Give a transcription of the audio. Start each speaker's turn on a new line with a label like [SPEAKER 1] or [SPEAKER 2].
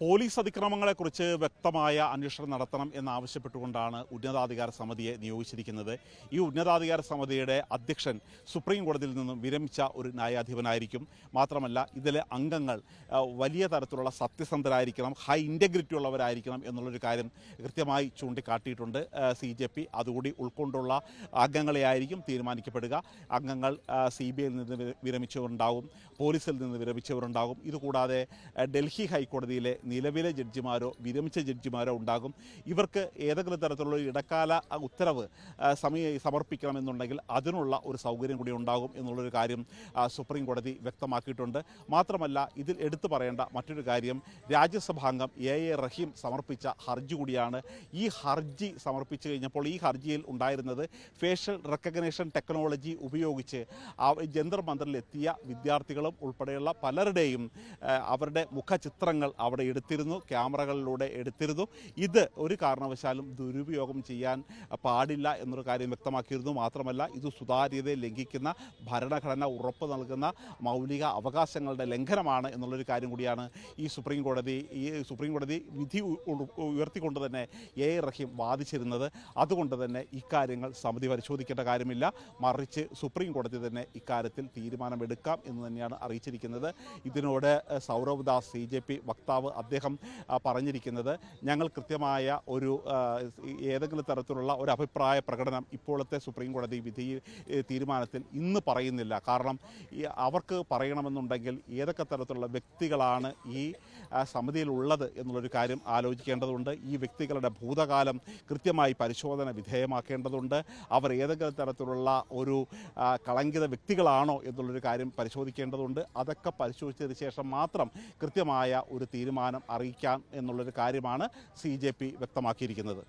[SPEAKER 1] Police അതിക്രമങ്ങളെക്കുറിച്ച് വ്യക്തമായ അന്വേഷണം നടത്തണം എന്നാവശ്യപ്പെട്ടുകൊണ്ടാണ് ഉന്നതാധികാര സമിതിയെ നിയോഗിച്ചിരിക്കുന്നത്. ഈ ഉന്നതാധികാര സമിതിയുടെ അധ്യക്ഷൻ സുപ്രീം കോടതിയിൽ നിന്നും വിരമിച്ച ഒരു ന്യായാധിപനായിരിക്കും. മാത്രമല്ല ഇതിലെ അംഗങ്ങൾ വലിയ തരത്തിലുള്ള സത്യസന്ധരായിരിക്കണം, ഹൈ ഇൻറ്റഗ്രിറ്റി ഉള്ളവരായിരിക്കണം എന്നുള്ളൊരു കാര്യം കൃത്യമായി ചൂണ്ടിക്കാട്ടിയിട്ടുണ്ട്. CJP അതുകൂടി ഉൾക്കൊണ്ടുള്ള അംഗങ്ങളെയായിരിക്കും തീരുമാനിക്കപ്പെടുക. അംഗങ്ങൾ CBIയിൽ നിന്ന് വിരമിച്ചവരുണ്ടാകും, പോലീസിൽ നിന്ന് വിരമിച്ചവരുണ്ടാകും. ഇതുകൂടാതെ ഡൽഹി ഹൈക്കോടതിയിലെ നിലവിലെ ജഡ്ജിമാരോ വിരമിച്ച ജഡ്ജിമാരോ ഉണ്ടാകും. ഇവർക്ക് ഏതെങ്കിലും തരത്തിലുള്ള ഇടക്കാല ഉത്തരവ് സമർപ്പിക്കണമെന്നുണ്ടെങ്കിൽ അതിനുള്ള ഒരു സൗകര്യം കൂടി ഉണ്ടാകും എന്നുള്ളൊരു കാര്യം സുപ്രീം കോടതി വ്യക്തമാക്കിയിട്ടുണ്ട്. മാത്രമല്ല ഇതിൽ എടുത്തു പറയേണ്ട മറ്റൊരു കാര്യം, രാജ്യസഭാംഗം AA റഹീം സമർപ്പിച്ച ഹർജി കൂടിയാണ്. ഈ ഹർജി സമർപ്പിച്ചു കഴിഞ്ഞപ്പോൾ ഈ ഹർജിയിൽ ഉണ്ടായിരുന്നത് ഫേഷ്യൽ റെക്കഗ്നേഷൻ ടെക്നോളജി ഉപയോഗിച്ച് ജന്തർ മന്ദറിലെത്തിയ വിദ്യാർത്ഥികളും ഉൾപ്പെടെയുള്ള പലരുടെയും അവരുടെ മുഖചിത്രങ്ങൾ അവിടെ എടുത്തിരുന്നു, ക്യാമറകളിലൂടെ എടുത്തിരുന്നു. ഇത് ഒരു കാരണവശാലും ദുരുപയോഗം ചെയ്യാൻ പാടില്ല എന്നൊരു കാര്യം വ്യക്തമാക്കിയിരുന്നു. മാത്രമല്ല ഇത് സുതാര്യതയെ ലംഘിക്കുന്ന, ഭരണഘടന ഉറപ്പ് നൽകുന്ന മൗലിക അവകാശങ്ങളുടെ ലംഘനമാണ് എന്നുള്ളൊരു കാര്യം കൂടിയാണ് ഈ സുപ്രീം കോടതി വിധി ഉയർത്തിക്കൊണ്ട് തന്നെ AA റഹീം വാദിച്ചിരുന്നത്. അതുകൊണ്ട് തന്നെ ഇക്കാര്യങ്ങൾ സമിതി പരിശോധിക്കേണ്ട കാര്യമില്ല, മറിച്ച് സുപ്രീം കോടതി തന്നെ ഇക്കാര്യത്തിൽ തീരുമാനമെടുക്കാം എന്ന് തന്നെയാണ് അറിയിച്ചിരിക്കുന്നത്. ഇതിനോട് സൗരവ് ദാസ് CJP വക്താവ് അദ്ദേഹം പറഞ്ഞിരിക്കുന്നത്, ഞങ്ങൾ കൃത്യമായ ഒരു ഏതെങ്കിലും തരത്തിലുള്ള ഒരു അഭിപ്രായ പ്രകടനം ഇപ്പോഴത്തെ സുപ്രീം കോടതി വിധി തീരുമാനത്തിൽ ഇന്ന് പറയുന്നില്ല. കാരണം അവർക്ക് പറയണമെന്നുണ്ടെങ്കിൽ ഏതൊക്കെ തരത്തിലുള്ള വ്യക്തികളാണ് ഈ സമിതിയിലുള്ളത് എന്നുള്ളൊരു കാര്യം ആലോചിക്കേണ്ടതുണ്ട്. ഈ വ്യക്തികളുടെ ഭൂതകാലം കൃത്യമായി പരിശോധന വിധേയമാക്കേണ്ടതുണ്ട്. അവർ ഏതെങ്കിലും തരത്തിലുള്ള ഒരു കളങ്കിത വ്യക്തികളാണോ എന്നുള്ളൊരു കാര്യം പരിശോധിക്കേണ്ടതുണ്ട്. അതൊക്കെ പരിശോധിച്ചതിന് ശേഷം മാത്രം കൃത്യമായ ഒരു തീരുമാനം അറിയിക്കാം എന്നുള്ളൊരു കാര്യമാണ് CJP വ്യക്തമാക്കിയിരിക്കുന്നത്.